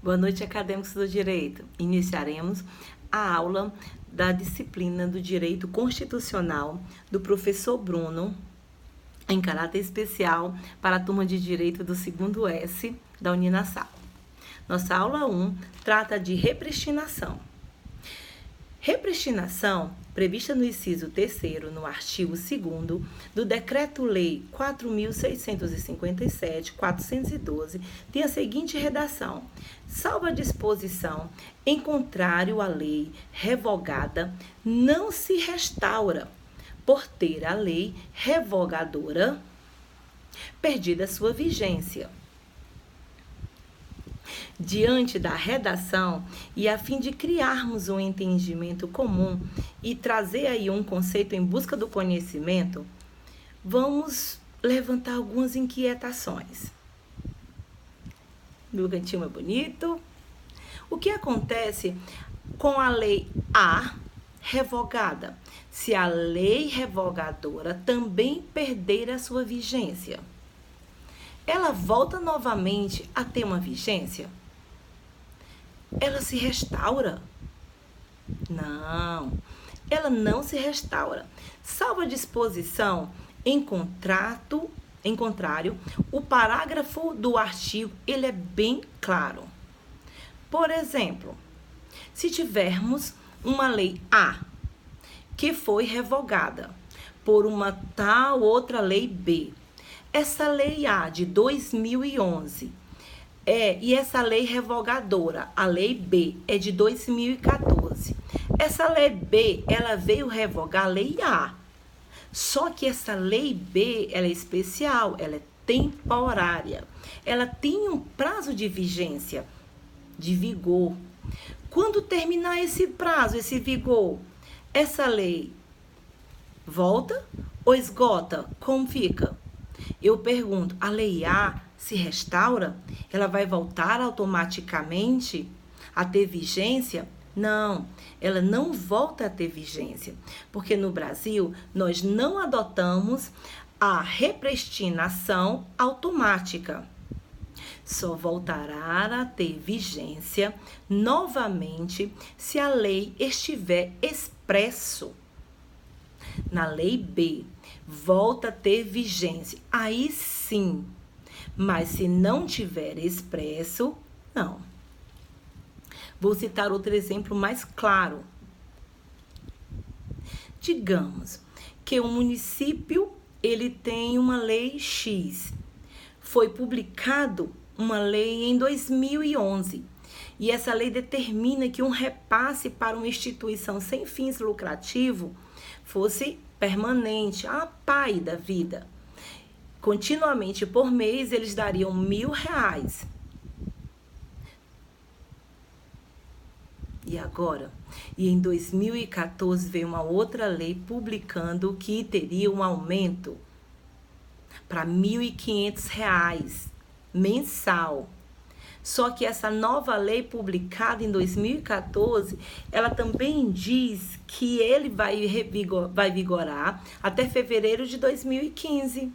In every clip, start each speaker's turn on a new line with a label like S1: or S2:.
S1: Boa noite, acadêmicos do Direito. Iniciaremos a aula da disciplina do Direito Constitucional do professor Bruno, em caráter especial para a turma de Direito do 2º S da Uninasal. Nossa aula 1 trata de repristinação. Repristinação, prevista no inciso 3º, no artigo 2º do Decreto-Lei 4.657/412, tem a seguinte redação: salvo a disposição em contrário à lei revogada, não se restaura, por ter a lei revogadora perdida sua vigência. Diante da redação e a fim de criarmos um entendimento comum e trazer aí um conceito em busca do conhecimento, vamos levantar algumas inquietações. Meu cantinho é bonito. O que acontece com a lei A revogada, se a lei revogadora também perder a sua vigência? Ela volta novamente a ter uma vigência? Ela se restaura? Não, ela não se restaura. Salvo a disposição em contrário, o parágrafo do artigo ele é bem claro. Por exemplo, se tivermos uma lei A que foi revogada por uma tal outra lei B, essa lei A de 2011 e essa lei revogadora, a lei B, é de 2014. Essa lei B, ela veio revogar a lei A. Só que essa lei B, ela é especial, ela é temporária. Ela tem um prazo de vigência, de vigor. Quando terminar esse prazo, esse vigor, essa lei volta ou esgota? Como fica? Eu pergunto, a lei A se restaura? Ela vai voltar automaticamente a ter vigência? Não, ela não volta a ter vigência, porque no Brasil nós não adotamos a repristinação automática. Só voltará a ter vigência novamente se a lei estiver expresso. Na lei B, volta a ter vigência. Aí sim. Mas se não tiver expresso, não. Vou citar outro exemplo mais claro. Digamos que um município ele tem uma lei X. Foi publicado uma lei em 2011. E essa lei determina que um repasse para uma instituição sem fins lucrativos fosse permanente, a PAI da vida. Continuamente por mês eles dariam R$1.000. E agora? E em 2014 veio uma outra lei publicando que teria um aumento para R$1.500 mensal. Só que essa nova lei publicada em 2014, ela também diz que ele vai vigorar até fevereiro de 2015.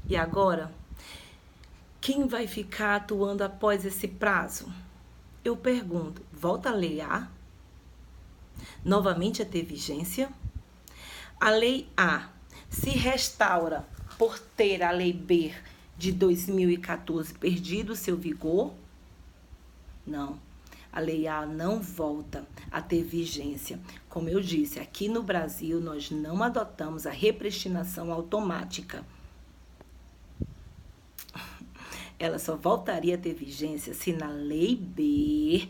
S1: E agora, quem vai ficar atuando após esse prazo? Eu pergunto, volta a lei A? Novamente a ter vigência? A lei A se restaura por ter a lei B de 2014 perdido seu vigor? Não, a lei A não volta a ter vigência. Como eu disse, aqui no Brasil nós não adotamos a repristinação automática. Ela só voltaria a ter vigência se na lei B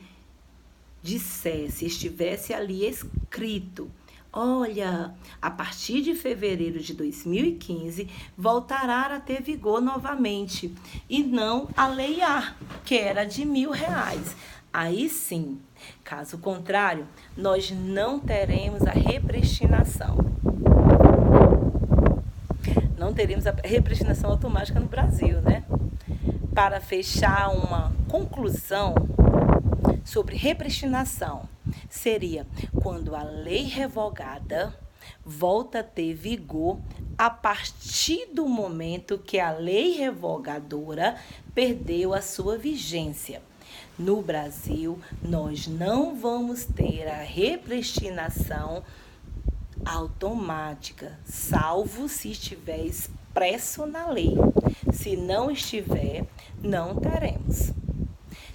S1: estivesse ali escrito: olha, a partir de fevereiro de 2015, voltará a ter vigor novamente. E não a lei A, que era de R$1.000. Aí sim, caso contrário, nós não teremos a repristinação. Não teremos a repristinação automática no Brasil, né? Para fechar uma conclusão sobre repristinação, seria quando a lei revogada volta a ter vigor a partir do momento que a lei revogadora perdeu a sua vigência. No Brasil, nós não vamos ter a repristinação automática, salvo se estiver expresso na lei. Se não estiver, não teremos.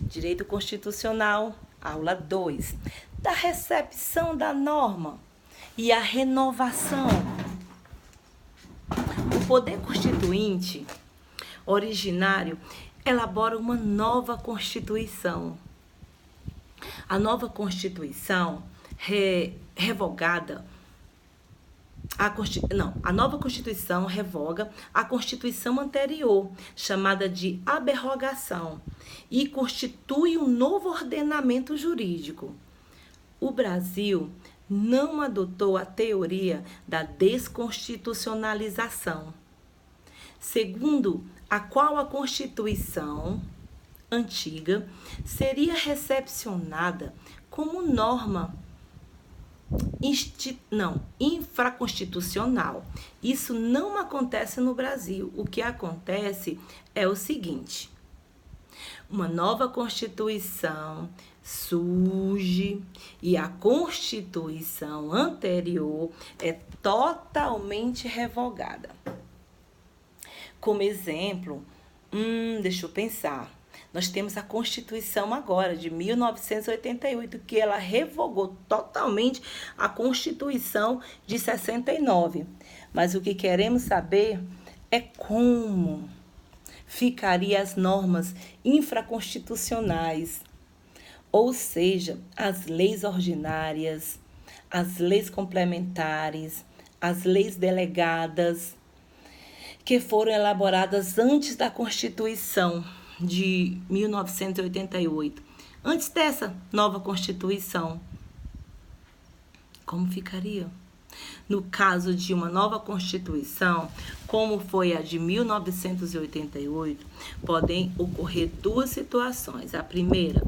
S1: Direito Constitucional, aula 2, da recepção da norma e a renovação. O Poder Constituinte originário elabora uma nova Constituição. A nova Constituição revogada, a nova Constituição revoga a Constituição anterior, chamada de aberrogação, e constitui um novo ordenamento jurídico. O Brasil não adotou a teoria da desconstitucionalização, segundo a qual a Constituição antiga seria recepcionada como norma infraconstitucional. Isso não acontece no Brasil. O que acontece é o seguinte: uma nova Constituição surge e a Constituição anterior é totalmente revogada. Como exemplo, deixa eu pensar. Nós temos a Constituição agora, de 1988, que ela revogou totalmente a Constituição de 69. Mas o que queremos saber é como ficariam as normas infraconstitucionais, ou seja, as leis ordinárias, as leis complementares, as leis delegadas, que foram elaboradas antes da Constituição de 1988, antes dessa nova Constituição. Como ficaria? No caso de uma nova Constituição, como foi a de 1988, podem ocorrer duas situações. A primeira,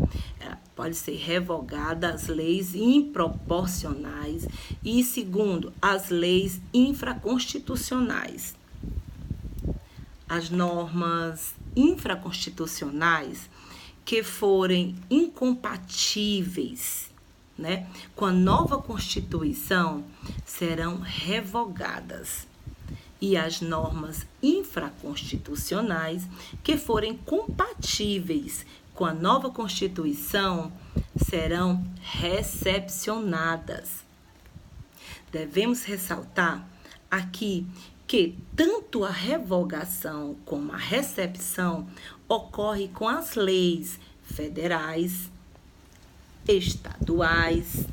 S1: pode ser revogada as leis improporcionais, e segundo, as leis infraconstitucionais. As normas infraconstitucionais que forem incompatíveis, com a nova Constituição serão revogadas. E as normas infraconstitucionais que forem compatíveis com a nova Constituição serão recepcionadas. Devemos ressaltar aqui que tanto a revogação como a recepção ocorre com as leis federais, estaduais,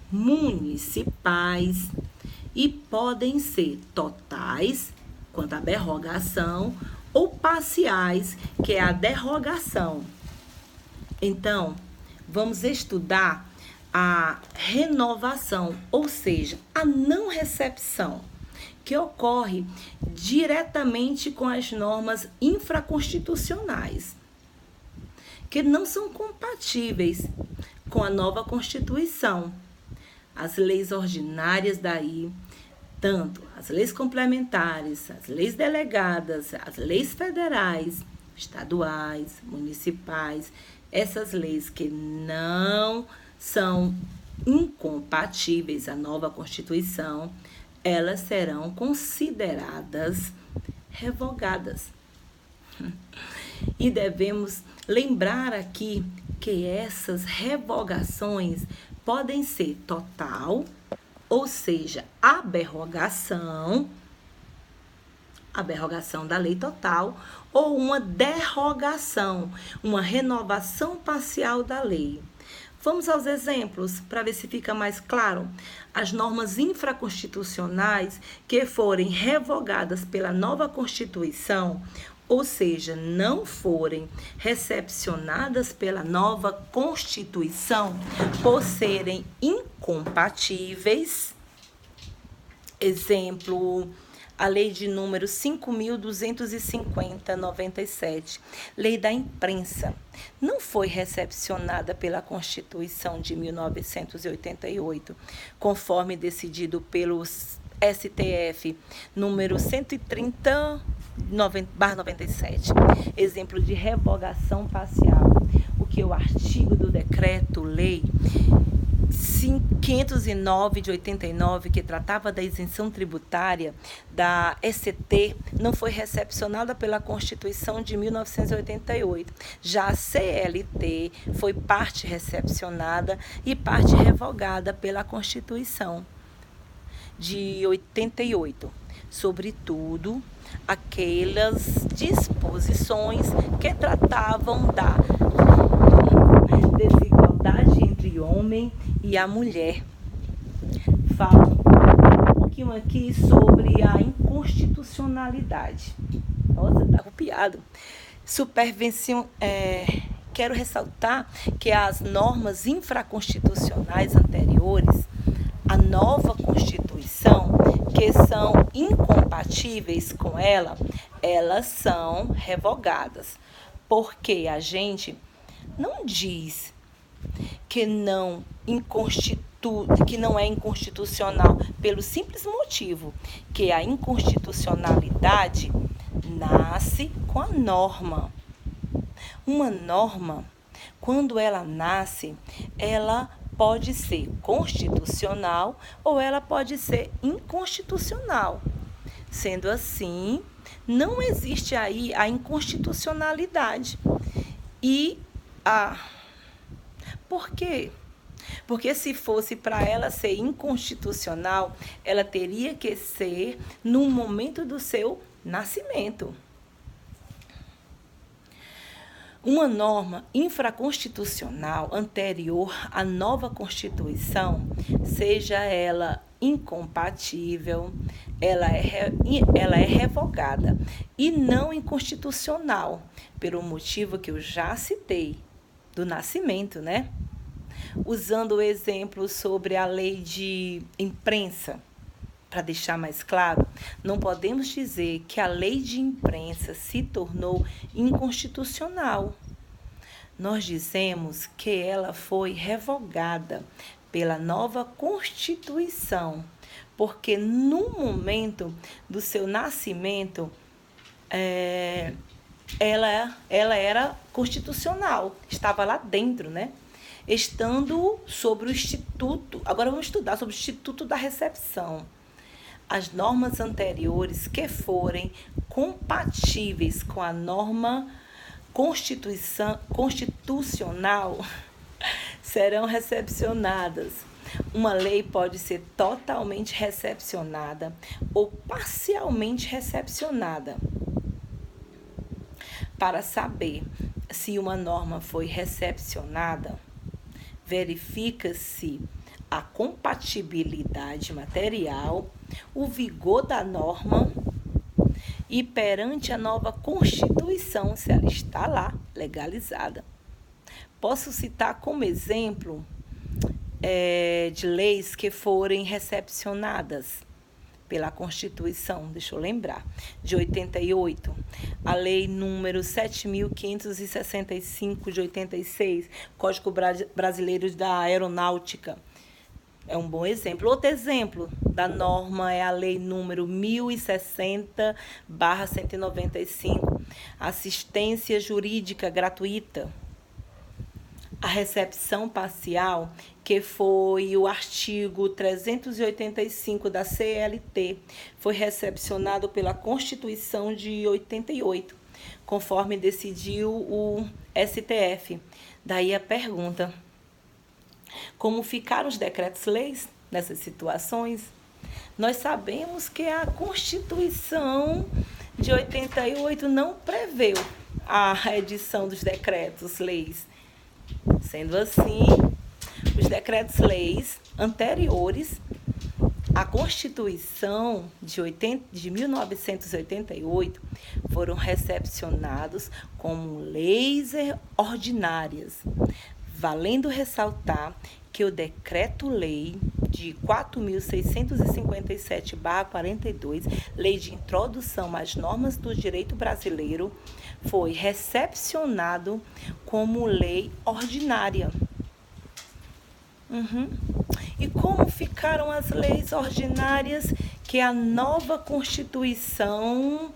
S1: municipais e podem ser totais, quanto à derrogação, ou parciais, que é a derrogação. Então, vamos estudar a renovação, ou seja, a não recepção, que ocorre diretamente com as normas infraconstitucionais, que não são compatíveis com a nova Constituição. As leis ordinárias daí, tanto as leis complementares, as leis delegadas, as leis federais, estaduais, municipais, essas leis que não são incompatíveis à nova Constituição, elas serão consideradas revogadas. E devemos lembrar aqui que essas revogações podem ser total, ou seja, aberrogação da lei total, ou uma derrogação, uma renovação parcial da lei. Vamos aos exemplos para ver se fica mais claro. As normas infraconstitucionais que forem revogadas pela nova Constituição, ou seja, não forem recepcionadas pela nova Constituição por serem incompatíveis. Exemplo, a lei de número 5.250/97, lei da imprensa, não foi recepcionada pela Constituição de 1988, conforme decidido pelo STF, número 130/97, exemplo de revogação parcial, o que o artigo do decreto-lei 509 de 89, que tratava da isenção tributária da ECT, não foi recepcionada pela Constituição de 1988. Já a CLT foi parte recepcionada e parte revogada pela Constituição de 88, sobretudo aquelas disposições que tratavam da desigualdade entre o homem e a mulher. Falo um pouquinho aqui sobre a inconstitucionalidade. Nossa, tá arrupiado. Quero ressaltar que as normas infraconstitucionais anteriores à nova Constituição, que são incompatíveis com ela, elas são revogadas. Porque a gente não diz que não é inconstitucional, pelo simples motivo que a inconstitucionalidade nasce com a norma. Uma norma, quando ela nasce, ela pode ser constitucional ou ela pode ser inconstitucional. Sendo assim, não existe aí a inconstitucionalidade. Por quê? Porque se fosse para ela ser inconstitucional, ela teria que ser no momento do seu nascimento. Uma norma infraconstitucional anterior à nova Constituição, seja ela incompatível, ela é revogada e não inconstitucional, pelo motivo que eu já citei, do nascimento, né? Usando o exemplo sobre a lei de imprensa, para deixar mais claro, não podemos dizer que a lei de imprensa se tornou inconstitucional. Nós dizemos que ela foi revogada pela nova Constituição, porque no momento do seu nascimento, ela era constitucional, estava lá dentro, né? Estando sobre o Instituto, agora vamos estudar sobre o Instituto da Recepção. As normas anteriores que forem compatíveis com a norma constitucional serão recepcionadas. Uma lei pode ser totalmente recepcionada ou parcialmente recepcionada. Para saber se uma norma foi recepcionada, verifica-se a compatibilidade material, o vigor da norma e perante a nova Constituição, se ela está lá, legalizada. Posso citar como exemplo de leis que forem recepcionadas pela Constituição, deixa eu lembrar, de 88, a lei número 7.565 de 86, Código Brasileiro da Aeronáutica, é um bom exemplo. Outro exemplo da norma é a lei número 1060/195, assistência jurídica gratuita. A recepção parcial, que foi o artigo 385 da CLT, foi recepcionado pela Constituição de 88, conforme decidiu o STF. Daí a pergunta: como ficaram os decretos-leis nessas situações? Nós sabemos que a Constituição de 88 não preveu a edição dos decretos-leis. Sendo assim, os decretos-leis anteriores à Constituição de 1988 foram recepcionados como leis ordinárias, valendo ressaltar que o decreto-lei de 4.657/42, Lei de Introdução às Normas do Direito Brasileiro, foi recepcionado como lei ordinária. E como ficaram as leis ordinárias que a nova Constituição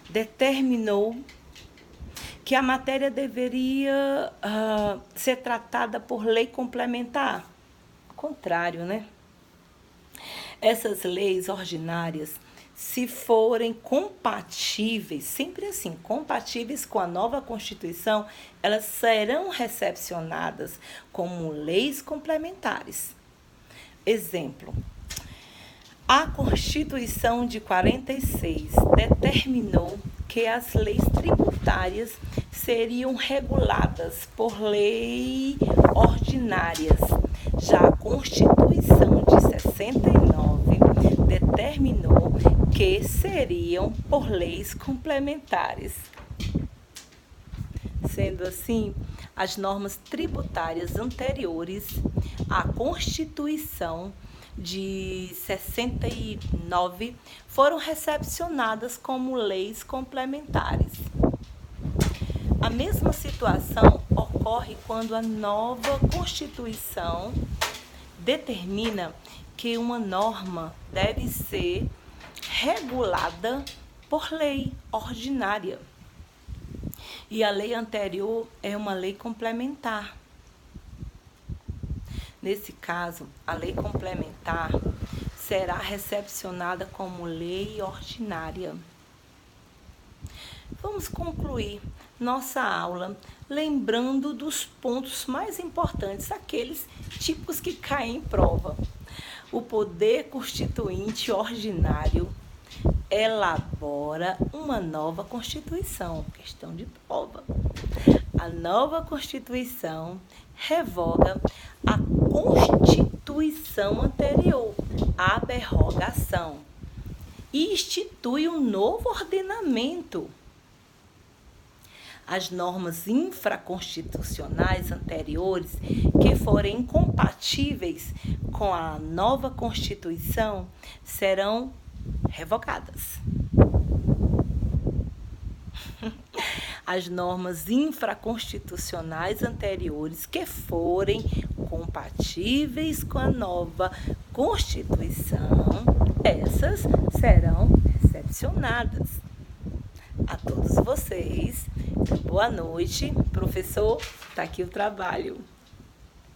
S1: determinou que a matéria deveria ser tratada por lei complementar? Contrário, né? Essas leis ordinárias, se forem compatíveis, sempre assim, compatíveis com a nova Constituição, elas serão recepcionadas como leis complementares. Exemplo: a Constituição de 46 determinou que as leis tributárias seriam reguladas por lei ordinárias. Já a Constituição de 69 determinou que seriam por leis complementares. Sendo assim, as normas tributárias anteriores à Constituição de 69 foram recepcionadas como leis complementares. A mesma situação ocorre quando a nova Constituição determina que uma norma deve ser regulada por lei ordinária. E a lei anterior é uma lei complementar. Nesse caso, a lei complementar será recepcionada como lei ordinária. Vamos concluir nossa aula lembrando dos pontos mais importantes, aqueles típicos que caem em prova. O poder constituinte ordinário elabora uma nova Constituição, questão de prova. A nova Constituição revoga a Constituição anterior, a aberrogação, e institui um novo ordenamento. As normas infraconstitucionais anteriores que forem incompatíveis com a nova Constituição serão revogadas. As normas infraconstitucionais anteriores que forem compatíveis com a nova Constituição, essas serão recepcionadas. A todos vocês, boa noite. Professor, está aqui o trabalho.